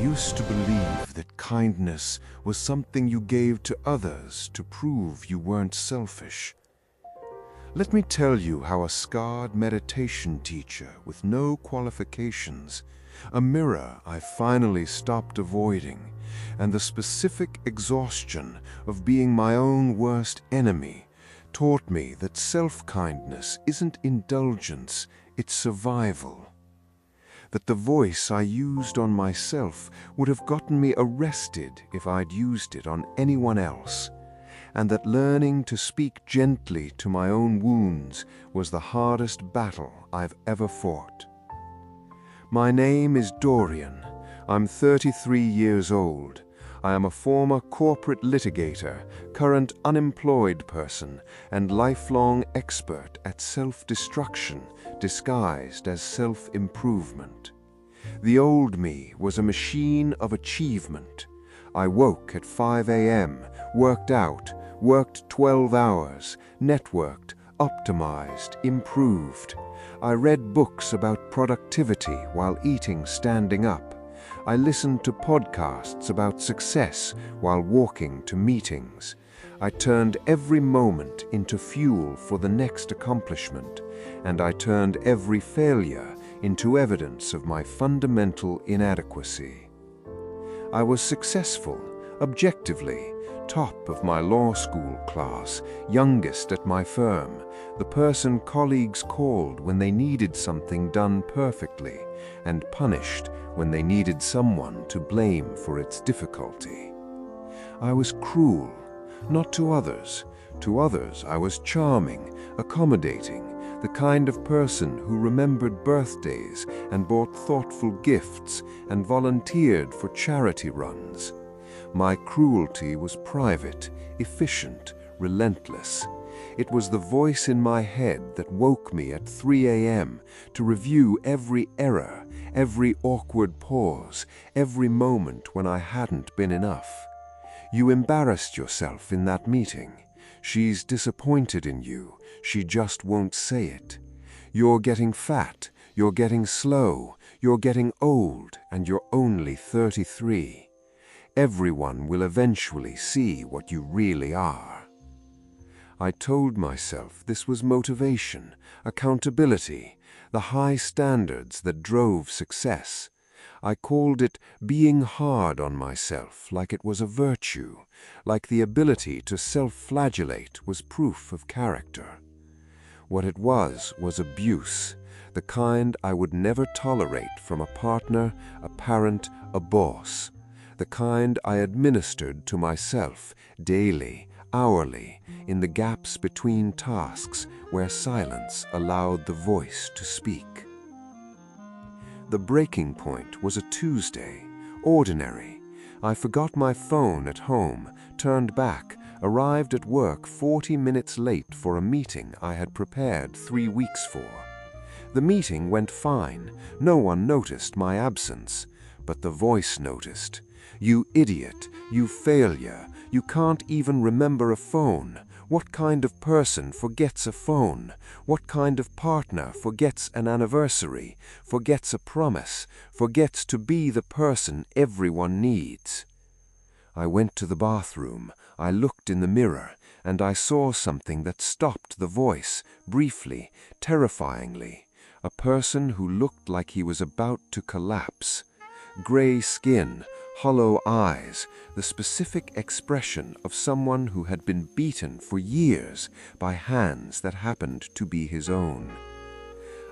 used to believe that kindness was something you gave to others to prove you weren't selfish. Let me tell you how a scarred meditation teacher with no qualifications, a mirror I finally stopped avoiding, and the specific exhaustion of being my own worst enemy taught me that self-kindness isn't indulgence, it's survival. That the voice I used on myself would have gotten me arrested if I'd used it on anyone else, and that learning to speak gently to my own wounds was the hardest battle I've ever fought. My name is Dorian. I'm 33 years old. I am a former corporate litigator, current unemployed person, and lifelong expert at self-destruction disguised as self-improvement. The old me was a machine of achievement. I woke at 5 a.m., worked out, worked 12 hours, networked, optimized, improved. I read books about productivity while eating standing up. I listened to podcasts about success while walking to meetings. I turned every moment into fuel for the next accomplishment, and I turned every failure into evidence of my fundamental inadequacy. I was successful, objectively, top of my law school class, youngest at my firm, the person colleagues called when they needed something done perfectly, and punished when they needed someone to blame for its difficulty. I was cruel, not to others. To others I was charming, accommodating, the kind of person who remembered birthdays and bought thoughtful gifts and volunteered for charity runs. My cruelty was private, efficient, relentless. It was the voice in my head that woke me at 3 a.m. to review every error, every awkward pause, every moment when I hadn't been enough. You embarrassed yourself in that meeting. She's disappointed in you. She just won't say it. You're getting fat. You're getting slow. You're getting old, and you're only 33. Everyone will eventually see what you really are. I told myself this was motivation, accountability, the high standards that drove success. I called it being hard on myself, like it was a virtue, like the ability to self-flagellate was proof of character. What it was abuse, the kind I would never tolerate from a partner, a parent, a boss, the kind I administered to myself daily, hourly, in the gaps between tasks where silence allowed the voice to speak. The breaking point was a Tuesday, ordinary. I forgot my phone at home, turned back, arrived at work 40 minutes late for a meeting I had prepared 3 weeks for. The meeting went fine. No one noticed my absence, but the voice noticed. You idiot, you failure, you can't even remember a phone. What kind of person forgets a phone? What kind of partner forgets an anniversary, forgets a promise, forgets to be the person everyone needs? I went to the bathroom, I looked in the mirror, and I saw something that stopped the voice, briefly, terrifyingly. A person who looked like he was about to collapse. Gray skin, hollow eyes, the specific expression of someone who had been beaten for years by hands that happened to be his own.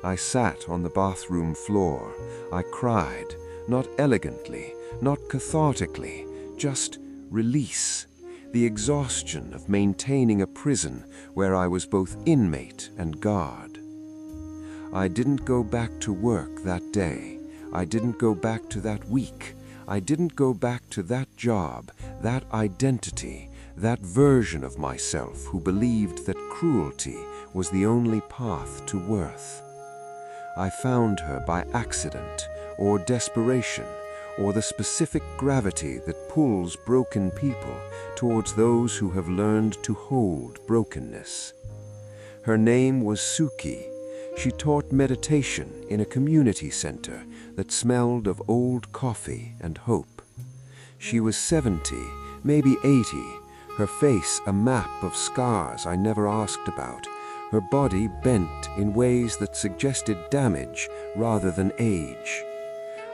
I sat on the bathroom floor. I cried, not elegantly, not cathartically, just release, the exhaustion of maintaining a prison where I was both inmate and guard. I didn't go back to work that day. I didn't go back to that week. I didn't go back to that job, that identity, that version of myself who believed that cruelty was the only path to worth. I found her by accident, or desperation, or the specific gravity that pulls broken people towards those who have learned to hold brokenness. Her name was Suki. She taught meditation in a community center that smelled of old coffee and hope. She was 70, maybe 80, her face a map of scars I never asked about, her body bent in ways that suggested damage rather than age.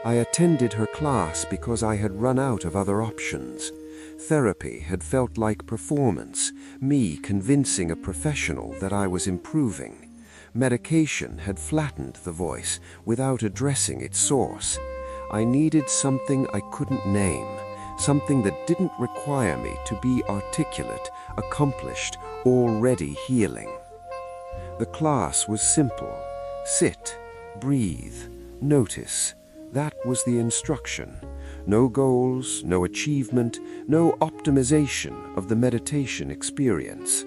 I attended her class because I had run out of other options. Therapy had felt like performance, me convincing a professional that I was improving. Medication had flattened the voice without addressing its source. I needed something I couldn't name, something that didn't require me to be articulate, accomplished, already healing. The class was simple. Sit, breathe, notice. That was the instruction. No goals, no achievement, no optimization of the meditation experience.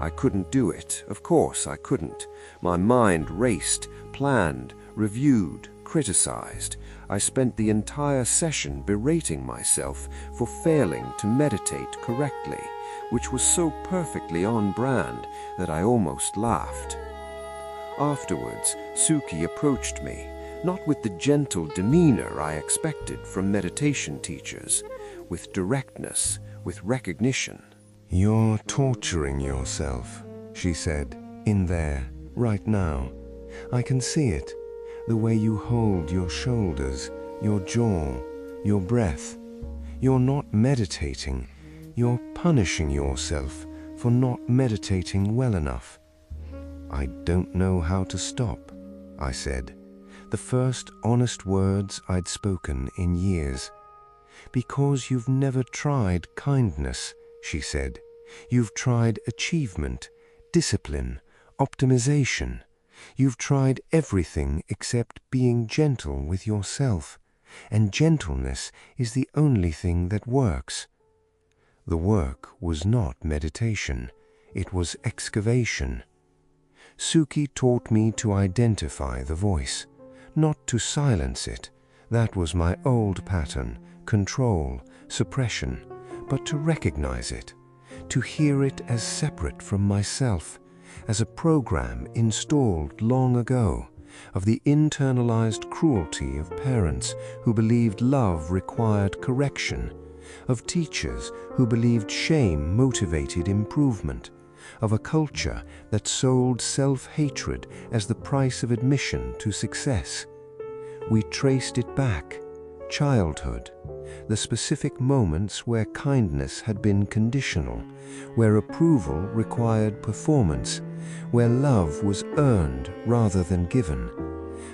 I couldn't do it. Of course I couldn't. My mind raced, planned, reviewed, criticized. I spent the entire session berating myself for failing to meditate correctly, which was so perfectly on brand that I almost laughed. Afterwards, Suki approached me, not with the gentle demeanor I expected from meditation teachers, with directness, with recognition. "You're torturing yourself," she said, "in there, right now. I can see it, the way you hold your shoulders, your jaw, your breath. You're not meditating, you're punishing yourself for not meditating well enough." "I don't know how to stop," I said, the first honest words I'd spoken in years. "Because you've never tried kindness," she said. "You've tried achievement, discipline, optimization. You've tried everything except being gentle with yourself, and gentleness is the only thing that works." The work was not meditation, it was excavation. Suki taught me to identify the voice, not to silence it. That was my old pattern, control, suppression, but to recognize it, to hear it as separate from myself, as a program installed long ago, of the internalized cruelty of parents who believed love required correction, of teachers who believed shame motivated improvement, of a culture that sold self-hatred as the price of admission to success. We traced it back, childhood, the specific moments where kindness had been conditional, where approval required performance, where love was earned rather than given.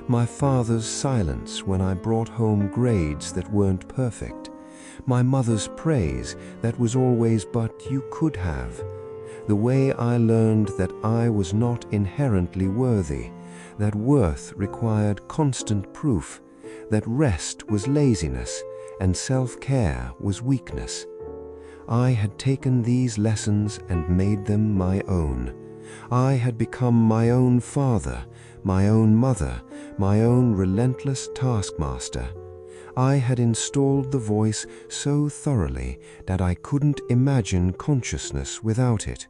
My father's silence when I brought home grades that weren't perfect. My mother's praise that was always "but you could have." The way I learned that I was not inherently worthy, that worth required constant proof, that rest was laziness and self-care was weakness. I had taken these lessons and made them my own. I had become my own father, my own mother, my own relentless taskmaster. I had installed the voice so thoroughly that I couldn't imagine consciousness without it.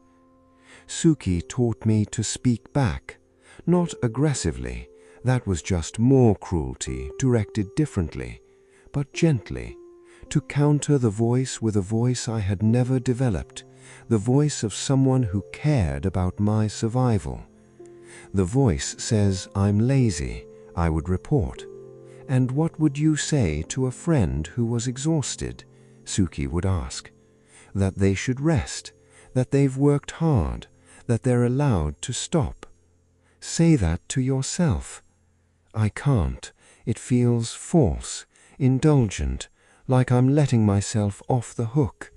Suki taught me to speak back, not aggressively, that was just more cruelty directed differently, but gently, to counter the voice with a voice I had never developed, the voice of someone who cared about my survival. The voice says I'm lazy, I would report. "And what would you say to a friend who was exhausted?" Suki would ask. "That they should rest, that they've worked hard, that they're allowed to stop. Say that to yourself." I can't. It feels false, indulgent, like I'm letting myself off the hook.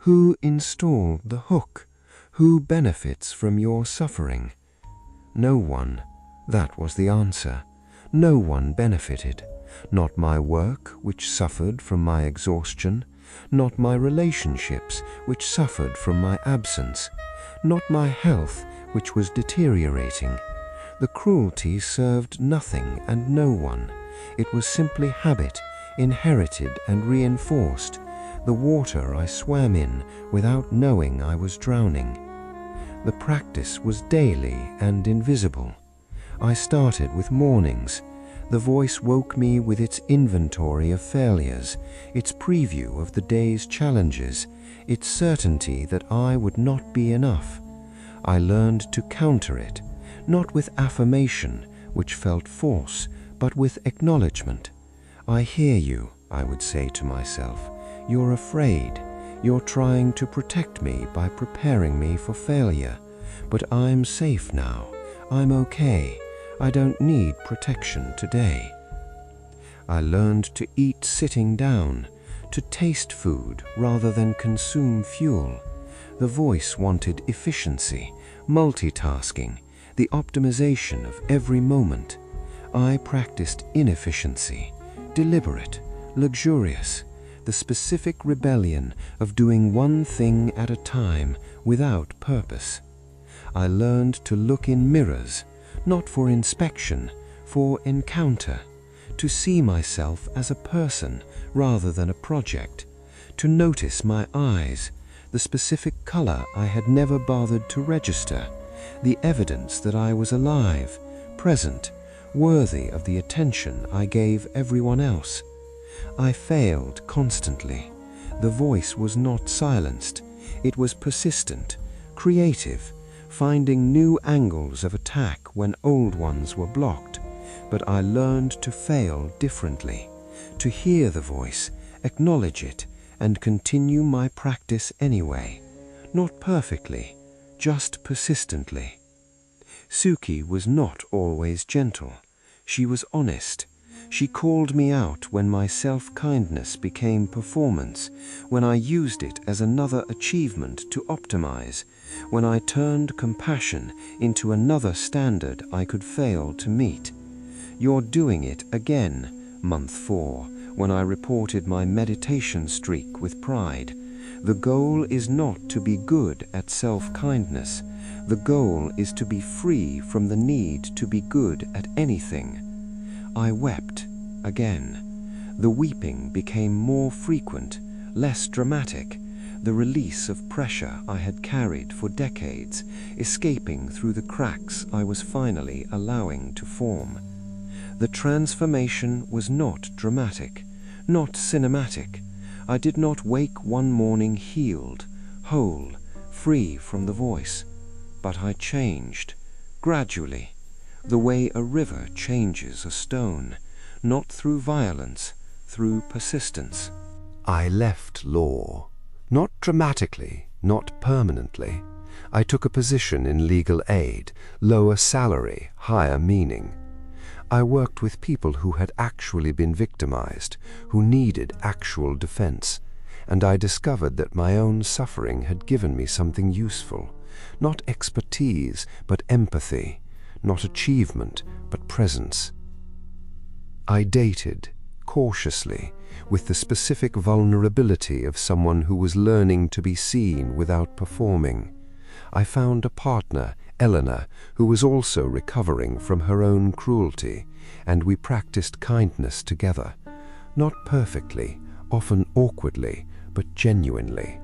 Who installed the hook? Who benefits from your suffering? No one. That was the answer. No one benefited. Not my work, which suffered from my exhaustion. Not my relationships, which suffered from my absence. Not my health, which was deteriorating. The cruelty served nothing and no one. It was simply habit, inherited and reinforced, the water I swam in without knowing I was drowning. The practice was daily and invisible. I started with mornings. The voice woke me with its inventory of failures, its preview of the day's challenges, its certainty that I would not be enough. I learned to counter it, not with affirmation, which felt false, but with acknowledgement. I hear you, I would say to myself. You're afraid. You're trying to protect me by preparing me for failure. But I'm safe now. I'm okay. I don't need protection today. I learned to eat sitting down, to taste food rather than consume fuel. The voice wanted efficiency, multitasking, the optimization of every moment. I practiced inefficiency, deliberate, luxurious, the specific rebellion of doing one thing at a time without purpose. I learned to look in mirrors, not for inspection, for encounter, to see myself as a person rather than a project, to notice my eyes, the specific color I had never bothered to register, the evidence that I was alive, present, worthy of the attention I gave everyone else. I failed constantly. The voice was not silenced. It was persistent, creative, finding new angles of attack when old ones were blocked. But I learned to fail differently, to hear the voice, acknowledge it, and continue my practice anyway. Not perfectly, just persistently. Suki was not always gentle. She was honest. She called me out when my self-kindness became performance, when I used it as another achievement to optimize, when I turned compassion into another standard I could fail to meet. You're doing it again, month 4, when I reported my meditation streak with pride. The goal is not to be good at self-kindness. The goal is to be free from the need to be good at anything. I wept again. The weeping became more frequent, less dramatic, the release of pressure I had carried for decades, escaping through the cracks I was finally allowing to form. The transformation was not dramatic, not cinematic. I did not wake one morning healed, whole, free from the voice, but I changed, gradually, the way a river changes a stone, not through violence, through persistence. I left law. Not dramatically, not permanently. I took a position in legal aid, lower salary, higher meaning. I worked with people who had actually been victimized, who needed actual defense, and I discovered that my own suffering had given me something useful, not expertise, but empathy, not achievement, but presence. I dated, cautiously, with the specific vulnerability of someone who was learning to be seen without performing. I found a partner, Elena, who was also recovering from her own cruelty, and we practiced kindness together, not perfectly, often awkwardly, but genuinely.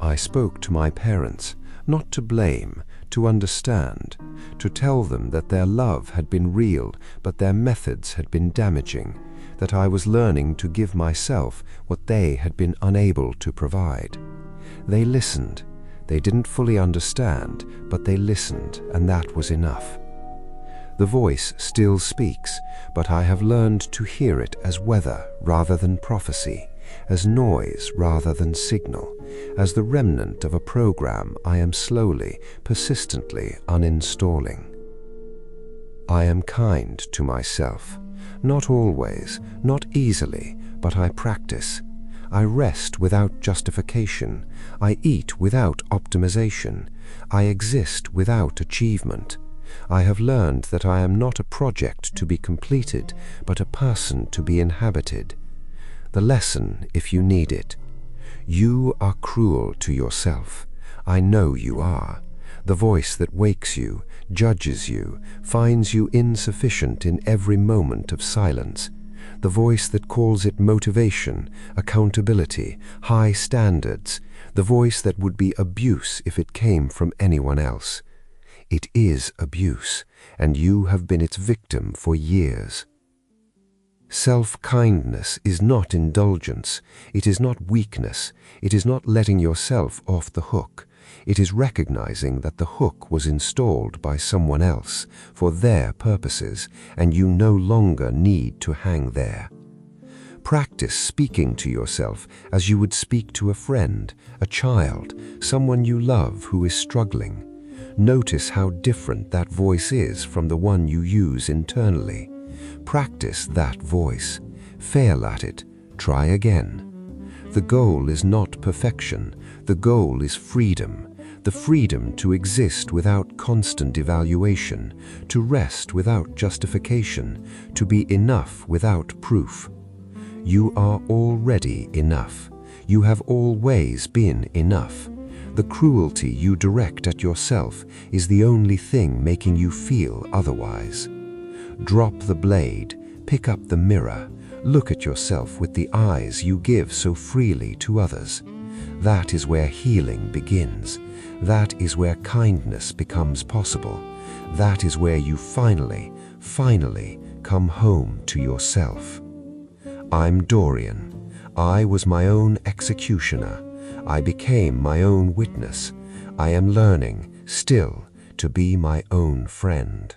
I spoke to my parents, not to blame, to understand, to tell them that their love had been real, but their methods had been damaging, that I was learning to give myself what they had been unable to provide. They listened. They didn't fully understand, but they listened, and that was enough. The voice still speaks, but I have learned to hear it as weather rather than prophecy, as noise rather than signal, as the remnant of a program I am slowly, persistently uninstalling. I am kind to myself, not always, not easily, but I practice. I rest without justification. I eat without optimization. I exist without achievement. I have learned that I am not a project to be completed, but a person to be inhabited. The lesson, if you need it. You are cruel to yourself. I know you are. The voice that wakes you, judges you, finds you insufficient in every moment of silence. The voice that calls it motivation, accountability, high standards. The voice that would be abuse if it came from anyone else. It is abuse, and you have been its victim for years. Self-kindness is not indulgence, it is not weakness, it is not letting yourself off the hook. It is recognizing that the hook was installed by someone else for their purposes, and you no longer need to hang there. Practice speaking to yourself as you would speak to a friend, a child, someone you love who is struggling. Notice how different that voice is from the one you use internally. Practice that voice. Fail at it. Try again. The goal is not perfection. The goal is freedom. The freedom to exist without constant evaluation, to rest without justification, to be enough without proof. You are already enough. You have always been enough. The cruelty you direct at yourself is the only thing making you feel otherwise. Drop the blade, pick up the mirror, look at yourself with the eyes you give so freely to others. That is where healing begins. That is where kindness becomes possible. That is where you finally come home to yourself. I'm Dorian. I was my own executioner. I became my own witness. I am learning, still, to be my own friend.